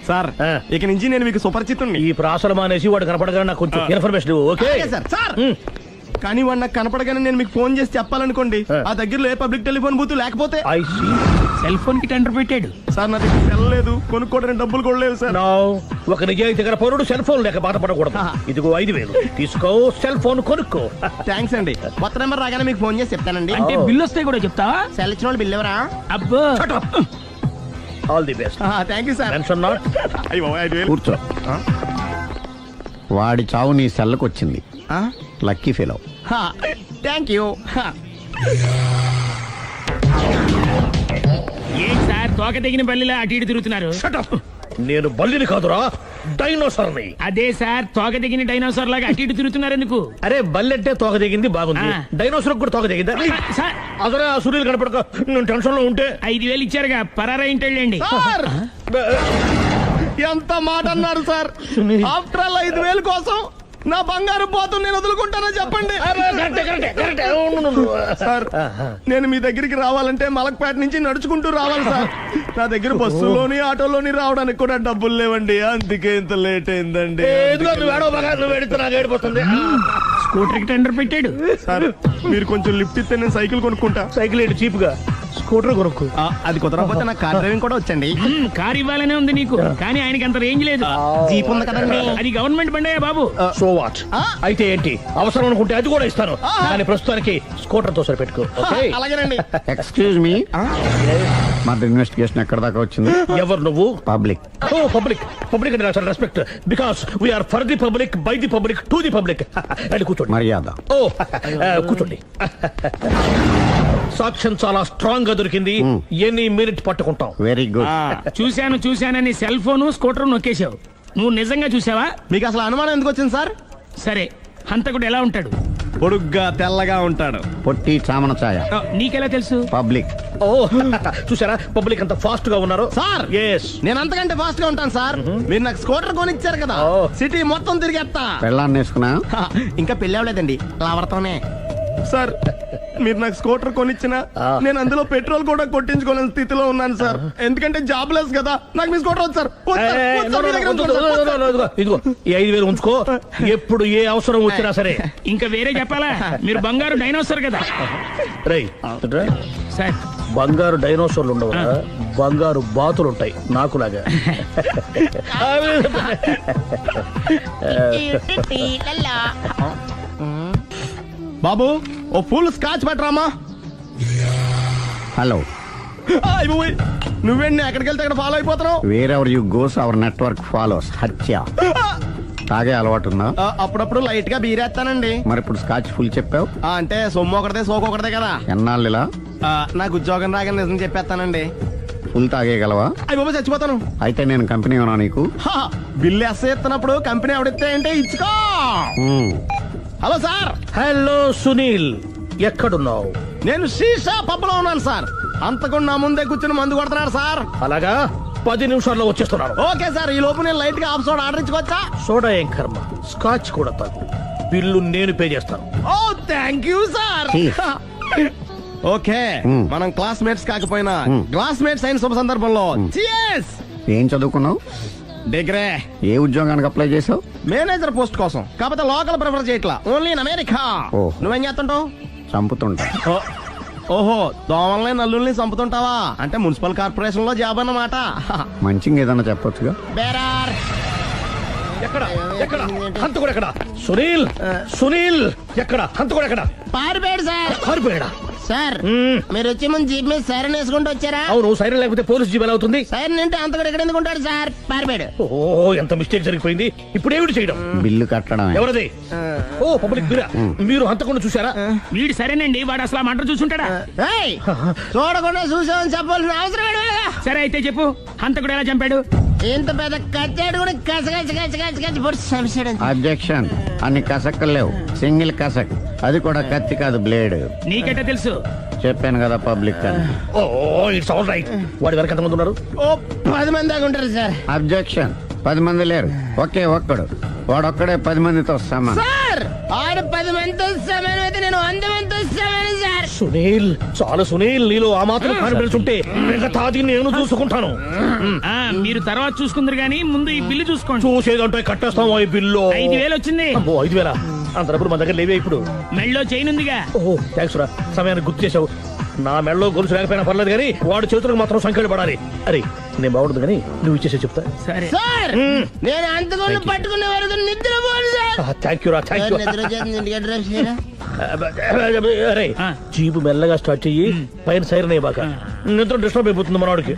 సార్, ఇక నుంచి నేను మీకు సుపరిచితుడిని. ఈ ప్రాసలు మానేసి వాడు కనపడగా నాకు కొంచెం ఇన్ఫర్మేషన్ ఇవ్వు, ఓకే? సార్. సార్, కానీ వాడు నాకు కనపడగానే నేను మీకు ఫోన్ చేసి చెప్పాలనుకోండి, ఆ దగ్గరలో ఏ పబ్లిక్ టెలిఫోన్ బూత్ లేకపోతే. సెల్ ఫోన్ కి టెండర్ పెట్టాడు సార్. నా దగ్గర సెల్ లేదు, కొనుక్కోవడానికి డబ్బులు కూడా లేవు సార్. ఒక నిజాయితీ గల పౌరుడు సెల్ ఫోన్ లేక బాధపడకూడదు. ఇదిగో 5000 తీసుకో, సెల్ ఫోన్ కొనుక్కో. థ్యాంక్స్ అండి. కొత్త నెంబర్ రాగానే మీకు ఫోన్ చేసి చెప్తానండి. అంటే బిల్ వస్తే కూడా చెప్తావా? సెల్ ఇచ్చిన వాళ్ళు బిల్ ఎవరా? అబ్బో, all the best. Thank you sir. Tension not. అయ్యో, 5000. కూర్చో. వాడి చావు నీ సెల్లకు వచ్చింది. Lucky fellow. Thank you. ఏం సార్, తోక తెగిన బల్లిలా అటు ఇటు తిరుగుతున్నారు? నేను బల్లిని కాదురా, డైనోసార్ని. అదే సార్, తోక తెగిన డైనోసార్ లాగా అటు ఇటు తిరుగుతున్నారు ఎందుకు? అరే, బల్లి అంటే తోక తెగింది బాగుంది, డైనోసార్ కూడా తోక తెగిందా? అదరే ఆ సూర్యులు కనపడక నేను టెన్షన్ లో ఉంటే 5000 ఇచ్చారుగా, పరారా ఇంటండి. ఎంత మాట అన్నారు సార్? ఆఫ్టర్ ఆల్ 5000 కోసం నా బంగారు పోతు నేను వదులుకుంటానో చెప్పండి. సార్, నేను మీ దగ్గరికి రావాలంటే మలక్పేట నుంచి నడుచుకుంటూ రావాలి సార్. నా దగ్గర బస్సులోని ఆటోలోని రావడానికి కూడా డబ్బులు లేవండి, అందుకే ఇంత లేట్ అయిందండి. స్కూటర్ కి టెండర్ పెట్టాడు సార్. మీరు కొంచెం లిఫ్ట్ ఇస్తే నేను సైకిల్ కొనుక్కుంటా. సైకిల్ ఏంటి చీప్ గా, స్కూటర్ కొనుక్కు. అది కుదరకపోతే నాకు కార్ డ్రైవింగ్ కూడా వచ్చండి. కార్ ఇవ్వాలనే ఉంది నీకు, కానీ ఆయనకి అంత రేంజ్ లేదు. జీప్ ఉంది కదండి. అది గవర్నమెంట్ బండే బాబు. So what? అయితే ఏంటి, అవసరం అనుకుంటే అది కూడా ఇస్తాను, కానీ ప్రస్తుతానికి స్కూటర్ తో సరిపెట్టుకో. అలాగేనండి. ఎక్స్క్యూజ్ మీ, మర్డర్ ఇన్వెస్టిగేషన్ ఎక్కడ దాకా వచ్చింది? ఎవరు నువ్వు? పబ్లిక్. ఓ, పబ్లిక్. పబ్లిక్ అంటే చాలా respect, because we are for the public, by the public, to the public. అది కూర్చోండి. మర్యాద. ఓ, కూర్చోండి. సాక్ష్యం చాలా స్ట్రాంగ్ గా దొరికింది, ఎన్ని మినిట్ పట్టుకుంటాం. Very good. చూశానని సెల్ ఫోన్ స్కూటర్ నొక్కేశావు, నువ్వు నిజంగా చూసావా? మీకు అసలు అనుమానం ఎందుకు వచ్చింది సార్? సరే, హంతకుడు ఎలా ఉంటాడు? పొడుగ్గా తెల్లగా ఉంటాడు. పొట్టి చామన ఛాయ. నీకెలా తెలుసు? పబ్లిక్. ఓ, చూసారా పబ్లిక్ అంత ఫాస్ట్ గా ఉన్నారు సార్. ఎస్, నేను అంతకంటే ఫాస్ట్ గా ఉంటాను సార్. మీరు నాకు స్కూటర్ కొనిచ్చారు కదా, సిటీ మొత్తం తిరిగేస్తా. పెళ్ళాన్ని వేసుకున్నా? ఇంకా పెళ్లి అవ్వలేదండి, లావర్తోనే. సార్, మీరు నాకు స్కూటర్ కొనిచ్చిన నేను అందులో పెట్రోల్ కూడా కొట్టించుకోలేని స్థితిలో ఉన్నాను సార్. ఎందుకంటే జాబ్ లెస్ కదా, నాకు మీ స్కూటర్ వద్దు సార్. ఇదిగో ఈ 5000 ఉంచుకో, ఎప్పుడు ఏ అవసరం వచ్చినా సరే. ఇంకా వేరే చెప్పాలా? మీరు బంగారు డైనోసార్ కదా. రై సార్, బంగారు డైనోసార్లు ఉండవు, బంగారు బాతులు ఉంటాయి నాకులాగా. బాబు, ఓ ఫుల్ స్కాచ్ పట్టరామా. హలో. నువ్వేండి ఎక్కడికి వెళ్తే అక్కడ ఫాలో అయిపోతున్నావు? Wherever you goes our network follows. హత్య. తాగే అలవాటు ఉందా? అప్పుడప్పుడు లైట్ గా బీరేస్తానండి. మరి ఇప్పుడు స్కాచ్ ఫుల్ చెప్పావు అంటే సొమ్ము ఒకటిదే సోకు ఒకటిదే కదా. ఎన్నాళ్ళు ఇలా? నాకు ఉద్యోగం రాగానే నిజం చెప్పేస్తానండి. ఫుల్ తాగేయగలవా? అయ్యి బాబు, చచ్చిపోతాను. అయితే నేను కంపెనీ ఉన్నా నీకు? బిల్లు ఎస్ ఎత్తినప్పుడు కంపెనీ ఎవడితే అంటే ఇచ్చుకో. Hello sir. హలో సునీల్, ఎక్కడున్నావు? నేను శీషా పబ్ లో ఉన్నాను సార్. అంతకుండా నా ముందే కూర్చుని మందు కొడుతున్నాడు సార్. అలాగా 10 నిమిషాల్లో వచ్చేస్తున్నాను. ఓకే సార్, ఈ లోపు నేను లైట్ గా ఆఫ్ సోడా ఆర్డర్ ఇచ్చుకోవచ్చా? సోడా ఏం కర్మ, స్కాచ్ కూడా తాగు. బిల్లు నేను పే చేస్తాను. ఓ థ్యాంక్ యూ సార్. ఓకే, మనం క్లాస్మేట్స్ కాకపోయినా క్లాస్మేట్స్ అయిన శుభ సందర్భంలో cheers. ఏం చదువుకున్నావు? డిగ్రీ. ఏ ఉద్యోగానికి అప్లై చేసావు? మేనేజర్ పోస్ట్ కోసం, కాకపోతే లోకల్ ప్రిఫర్ చేయట్లా, ఓన్లీ ఇన్ అమెరికా. ఓ. నువ్వేం చేస్తుంటావు? చంపుతుంటా. ఓహో, దోమల్ని నల్లుల్ని చంపుతుంటావా? అంటే మున్సిపల్ కార్పొరేషన్ లో జాబ్ అన్నమాట. మంచిగా ఏదన్నా చెప్పొచ్చుగా. బేరార్. ఎక్కడ ఎక్కడ హంతకుడు ఎక్కడ? సునీల్, సునీల్ ఎక్కడ? హంతకుడు ఎక్కడ? పారిపోయాడు సార్. పారిపోయాడా? సార్ మీరు వచ్చే ముందు జీప్ మీద సైరన్ వేసుకుంటూ వచ్చారా? అవును, సైరన్ లేకపోతే పోలీస్ జీబ్ ఎలా అవుతుంది? సైరన్ అంటే అంతకుడు ఎక్కడ ఎందుకు ఉంటాడు సార్? పారిపోయాడు. ఓ, ఎంత మిస్టేక్ జరిగిపోయింది. ఇప్పుడు ఏమిటి చేయడం? బిల్లు కట్టడం. ఎవరిది? ఓ, పబ్లిక్ బిరా. మీరు హంతకుండా చూసారా? వీడు సరేనండి, వాడు అసలు మంట చూసుంటాడా? ఏయ్, చూడకుండా చూసామని చెప్పాల్సిన అవసరం ఏంటి? సరే అయితే చెప్పు, హంతకుడు ఎలా చంపాడు? ఇంత పెద్ద కచ్చాడు కూడా కచ్చ పొడి సమస్య. అబ్జెక్షన్. అన్ని కసక్కలు లేవు, సింగిల్ కసక్. అది కూడా కత్తి కాదు, బ్లేడ్. నీకెట్టా తెలుసు? చెప్పాను కదా పబ్లిక్ అని. ఓ, ఇట్స్ ఆల్ రైట్. వాడి వరకు ఎంతమంది ఉన్నారు? ఓ 10 మంది దాకా ఉంటారు సార్. అబ్జెక్షన్. 10 మంది లేరు, ఒకే ఒక్కడు. వాడొక్కడే 10 మందితో సమానం. సార్ ఆడు 10 మందితో సమానం అయితే నేను 100 మందితో సమానం సార్. సునీల్, చాలు సునీల్, నీలో ఆ మాత్రం కాన్ఫిడెన్స్ ఉంటే మిగతాది నేను చూసుకుంటాను. మీరు తర్వాత చూసుకుందరు గానీ ముందు ఈ బిల్లు చూసుకోండి. చూసేదంటే కట్టేస్తాం ఈ బిల్లు. 5,000 వచ్చింది. అబ్బో, 5,000? అంత డబ్బులు మన దగ్గర లేవే ఇప్పుడు. మెళ్ళో చైన్ ఉందిగా. ఓహో, థ్యాంక్స్ రా, సమయానికి గుర్తు చేసావు. నా మెడలో గొలుసు లేకపోయినా పర్లేదు కానీ వాడి చేతులకు మాత్రం సంఖ్యలు పడాలి. అరే, నేను బాగుండదు కానీ నువ్వు ఇచ్చేసే చెప్తా. సరే సార్ నేను అంతకుండా పట్టుకునే వరకు నిద్రపోను సార్. థ్యాంక్ యూ రా, థ్యాంక్ యూ. నిద్ర వచ్చేస్తుంది, ఇంటికి డ్రైవ్ చేయరా? అరే, జీబు మెల్లగా స్టార్ట్ చెయ్యి, పైన సైరన్ అయ్యాక నిద్ర డిస్టర్బ్ అయిపోతుంది మనవాడికి.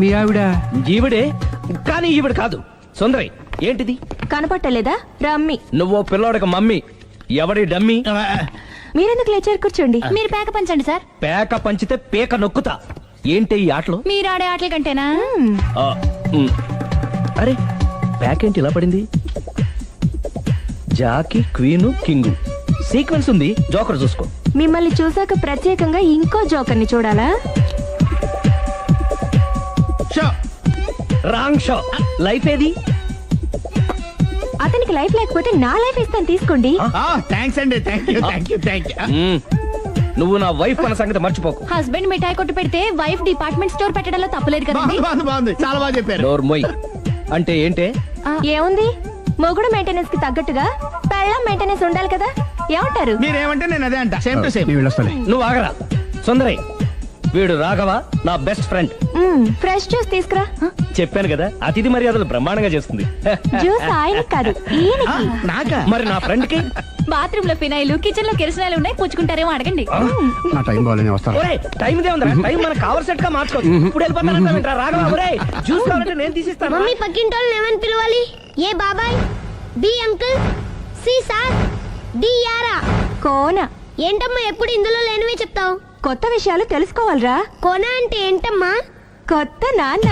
మీ ఆవిడ ఈవిడే, కానీ ఈవిడ కాదు. సుందరి, ఏంటిది? కనపట్టలేదా? రమ్మి. నువ్వు పిల్లోడక మమ్మీ. ఎవడి డమ్మీ? మీరెందుకు లేచారు? కూర్చోండి. మీరు పేక పంచండి సార్. పేక పంచితే పేక నొక్కుతా. ఏంటి ఈ ఆటలు? మీరు ఆడే ఆటల కంటేనా? అరే, పేకేంటి ఇలా పడింది? జాకి, క్వీను, కింగు సీక్వెన్స్ ఉంది. జోకర్ చూసుకో. మిమ్మల్ని చూసాక ప్రత్యేకంగా ఇంకో జోకర్ని చూడాలా? Wrong show. లైఫ్ ఏది? అతనికి లైఫ్ లేకపోతే నా లైఫ్ ఇస్తాను, తీసుకోండి. థ్యాంక్స్ అండి. Thank you. నువ్వు నా వైఫ్ అన్న సంగతి మర్చిపోకు. హస్బెండ్ మిఠాయి కొట్టు పెడితే వైఫ్ డిపార్ట్మెంట్ స్టోర్ పెట్టడంలో తప్పలేదు కదండి. బాగుంది, చాలా బాగా చెప్పారు. డోర్ మొయ్. అంటే ఏంటే? ఏముంది, మొగుడు మెయింటెనెన్స్ కి తగ్గట్టుగా పెళ్ళాం మెయింటెనెన్స్ ఉండాలి కదా. ఏమంటారు? మీరేమంటే నేను అదే అంట. Same to same. నువ్వు ఆగరా. సుందరి, వీడు రాఘవ నా బెస్ట్ ఫ్రెండ్. ఫ్రెష్ జ్యూస్ తీసుకురా. చెప్పాను కదా అతిథి మర్యాదలు బ్రహ్మాండంగా చేస్తుంది. జ్యూస్ ఆయన కాదు ఈయనకి. నాకా? మరి నా ఫ్రెండ్ కి బాత్రూమ్ లో ఫినాయిల్, కిచెన్ లో కిరసనాయిలు ఉన్నాయి, పుచ్చుకుంటారేమో అడగండి. నా టైం బాగాలేని వస్తాను. టైం ఇదే ఉందా? టైం మనకు కవర్ సెట్ గా మార్చుకోవచ్చు. ఇప్పుడు వెళ్ళిపోతానంటా రాఘవ. ఒరేయ్ జ్యూస్ కావాలంటే నేను తీసిస్తాను. మమ్మీ పక్కింటోళ్ళని ఏమని పిలవాలి? ఏ బాబాయ్, B uncle, C sir, D యారా. కోన ఏంటమ్మా ఎప్పుడు ఇందులో లేనివే చెప్తావు? కొత్త విషయాలు తెలుసుకోవాలరా. కోన అంటే ఏంటమ్మా? కొత్త నాన్న.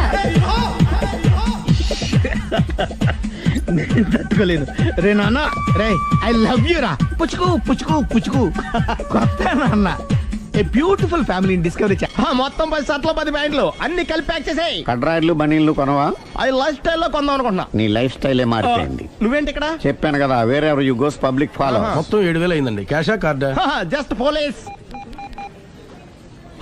తట్టుకోలేదు రే నాన్న. రే ఐ లవ్ యూ రా. పుచ్చుకు పుచ్చుకు పుచ్చుకు. కొత్త నాన్న. A beautiful family discovery. మొత్తం 10 షర్ట్లు 10 ప్యాంట్లు అన్ని కలిపి ప్యాక్ చేసేయ్. కడ్రాయిలు బనీళ్లు కొనవా? అది లైఫ్ స్టైల్ లో కొందాం అనుకుంటున్నా. నీ లైఫ్ స్టైలే మారిపోయింది. నువ్వేంటి ఇక్కడ? చెప్పాను కదా, వేరే యు గోస్ పబ్లిక్ ఫాలో. మొత్తం 7,000 అయిందండి. క్యాషా కార్డా? Just police.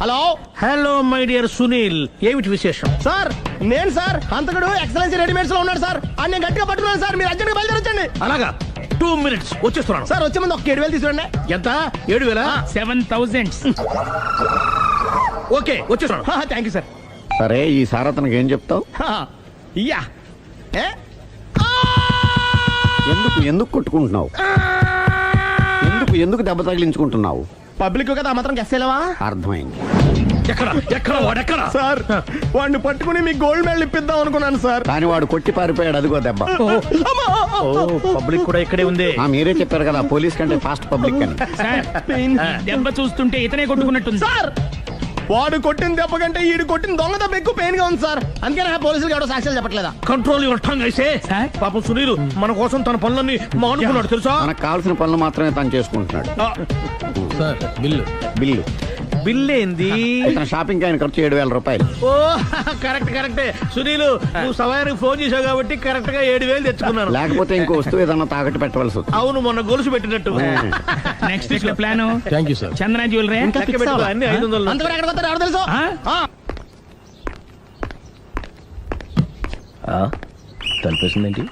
Hello hello my dear Sunil, ఏమిటి విశేషం? సార్ నేను సార్ హంతకుడు ఎక్సలెన్సీ రెడీమేడ్స్ లో ఉన్నాడు సార్. అని నేను గట్టిగా పట్టుకున్నాను సార్. మీరు అర్జెంట్ గా బయలుదేరొచ్చండి. అలాగా 2 minutes వచ్చేస్తున్నాను సార్. వచ్చే ముందు ఒక 7,000 తీసుకోండి. ఎంత? 7,000? 7,000. ఓకే వచ్చేస్తున్నాను. Thank you sir. సరే ఈ సార్ అతనికి ఏం చెప్తావు? యా ఎందుకు ఎందుకు కొట్టుకుంటున్నావు? ఎందుకు దెబ్బ తగిలించుకుంటున్నావు? పబ్లిక్ కదా మాత్రం గెస్సేలేవా? అర్థమైంది. ఎక్కడ ఎక్కడ వాడెక్కడ? సార్ వాడిని పట్టుకుని మీ గోల్డ్ మెడల్ ఇప్పిద్దాం అనుకున్నాను సార్. కానీ వాడు కొట్టి పారిపోయాడు. అదిగో దెబ్బ. పబ్లిక్ కూడా ఇక్కడే ఉంది. మీరే చెప్పారు కదా పోలీస్ కంటే ఫాస్ట్ పబ్లిక్ అని. దెబ్బ చూస్తుంటే ఇతనే కొట్టుకున్నట్టుంది సార్. వాడు కొట్టిన దెబ్బ కంటే ఈడు కొట్టిన దొంగ దెబ్బ ఎక్కువ పెయిన్ గా ఉంది సార్. అందుకని పోలీసులు ఎవడో సాక్ష్యాలు చెప్పట్లేదా? కంట్రోల్ యువర్ టంగ్ అయితే. పాపం సునీల్ మన కోసం తన పనులన్నీ మానుకున్నాడు తెలుసా? మనకు కావాల్సిన పనులు మాత్రమే తను చేసుకుంటున్నాడు. సార్ బిల్లు బిల్లు బిల్లు ఏంది? షాపింగ్ ఆయన ఖర్చు 7,000 రూపాయలు. ఓ కరెక్ట్ కరెక్టే సునీల్, నువ్వు సమయానికి ఫోన్ చేసావు కాబట్టి కరెక్ట్ గా 7,000 తెచ్చుకున్నాను. లేకపోతే ఇంకో వస్తువు ఏదన్నా తాకట్టు పెట్టవలసి వస్తుంది. అవును మొన్న గొలుసు పెట్టినట్టు. Next week plan. Thank you sir. Chandana jewellery అన్ని 500. అంతవరకు ఎక్కడ పోతారు ఎవరు తెలుసు? తలిపేసిందేంటి?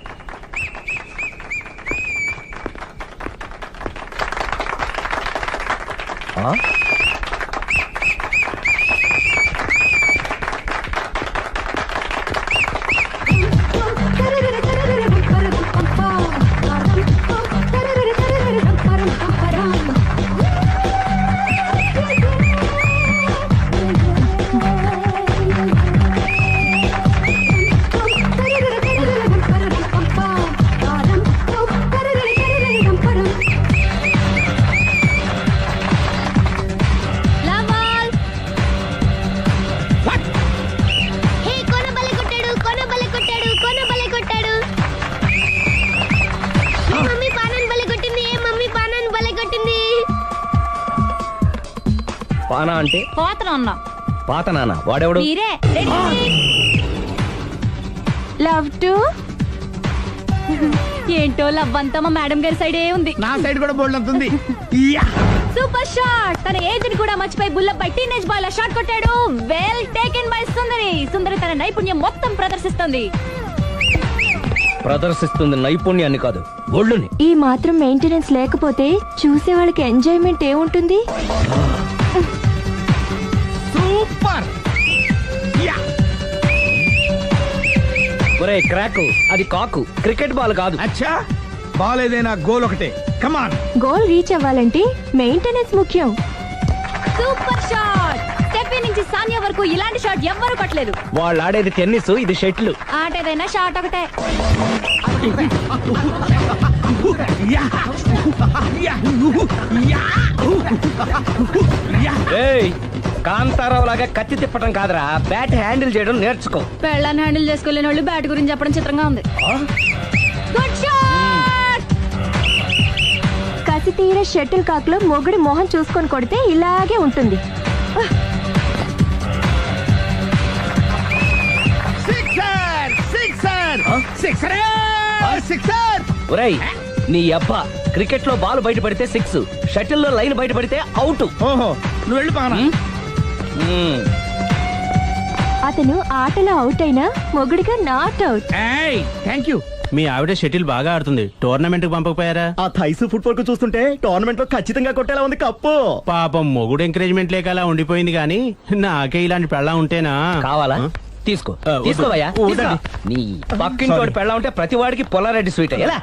పానా అంటే పాత నాన్న. పాత నాన్న వాడెవడు? మీరే. లవ్ టు ఏంటో లవ్ అంతా మా మేడం గారి సైడే ఉంది. నా సైడ్ కూడా బోల్డ్ అంతుంది. Super shot. తన ఏజ్ ని కూడా మర్చిపోయి బుల్లపై టీనేజ్ బాయ్ లా షాట్ కొట్టాడు. Well taken by Sundari. Sundari తన నైపుణ్యం మొత్తం ప్రదర్శిస్తుంది. నైపుణ్యాన్ని కాదు, ఒళ్ళుని. ఈ మాత్రం మెయింటెనెన్స్ లేకపోతే చూసే వాళ్ళకి ఎంజాయ్మెంట్ ఏముంటుంది? సూపర్. ఒరే క్రాకు, అది కాకు, క్రికెట్ బాల్ కాదు. అచ్చా, బాల్ ఏదైనా గోల్ ఒకటే. కమాన్. గోల్ రీచ్ అవ్వాలంటే మెయింటెనెన్స్ ముఖ్యం. Super shot. స్టెఫీ నుంచి సానియా వరకు ఇలాంటి షాట్ ఎవ్వరూ కొట్టలేదు. వాళ్ళు ఆడేది టెన్నిస్, ఇది షటిల్. ఆట ఏదైనా షాట్ ఒకటే. కాంతారావు లాగా కత్తి తిప్పటం కాదురా, బ్యాట్ హ్యాండిల్ చేయడం నేర్చుకో. పెళ్ళాన్ని హ్యాండిల్ చేసుకోలేని వాళ్ళు బ్యాట్ గురించి చెప్పడం చిత్రంగా ఉంది. Good shot. కసి తీర షటిల్ కాక్ లో మొగుడి మొహం చూసుకొని కొడితే ఇలాగే ఉంటుంది. ఒరేయ్ నీ అబ్బా, క్రికెట్ లో బాల్ బయట పడితే 6, షటిల్ లో లైన్ బయట పడితే అవుట్. ఓహో నువ్వు వెళ్ళి పానా. అతను ఆటలో అవుట్ అయినా మొగుడిగా నాట్ అవుట్. Thank you. మీ ఆవిడ షటిల్ బాగా ఆడుతుంది, టోర్నమెంట్ కి పంపకపోయారా? ఆ థైసు ఫుట్బాల్ కు చూస్తుంటే టోర్నమెంట్ లో ఖచ్చితంగా కొట్టేలా ఉంది కప్పు. పాపం మొగుడు ఎంకరేజ్మెంట్ లేక అలా ఉండిపోయింది కానీ నాకే ఇలాంటి పెళ్ళ ఉంటేనా. కావాలా? తీసుకో తీసుకోవయ్యా. నీ పక్కింటోడి పెళ్ళ ఉంటే ప్రతి వాడికి పొలారెడ్డి స్వీట్ ఎలా?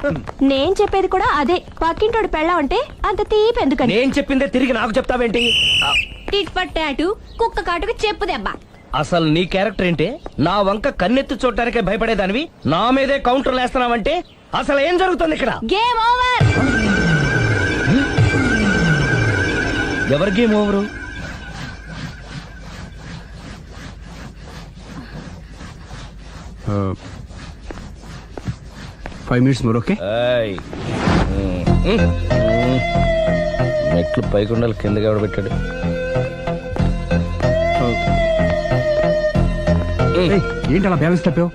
నేను చెప్పేది కూడా అదే. పక్కింటోడు పెళ్ళా ఉంటే అంత తీపి ఎందుకని? నేను చెప్పిందే తిరిగి నాకు చెప్తావేంటి? టిట్ పట్ టాటు, కుక్క కాటుకు చెప్పు దెబ్బ. అసలు నీ క్యారెక్టర్ ఏంటి? నా వంక కన్నెత్తి చూడటానికే భయపడేదానివి నా మీదే కౌంటర్ వేస్తున్నావంటే అసలు ఏం జరుగుతుంది ఇక్కడ? Game over. ఎవరి game over? 5 minutes more, okay? మెట్లు పైకుండలు కిందకి ఎవడ పెట్టాడు? ఏంటి అలా బ్యాలెన్స్ తప్పావు?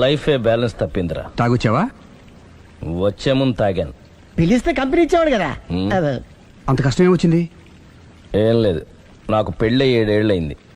లైఫే బ్యాలెన్స్ తప్పిందిరా. తాగొచ్చావా? వచ్చే ముందు తాగాను. పిలిస్తే కంపెనీ ఇచ్చేవాడు కదా. అంత కష్టం ఏమొచ్చింది? ఏం లేదు, నాకు పెళ్ళి 7 ఏళ్ళు అయింది.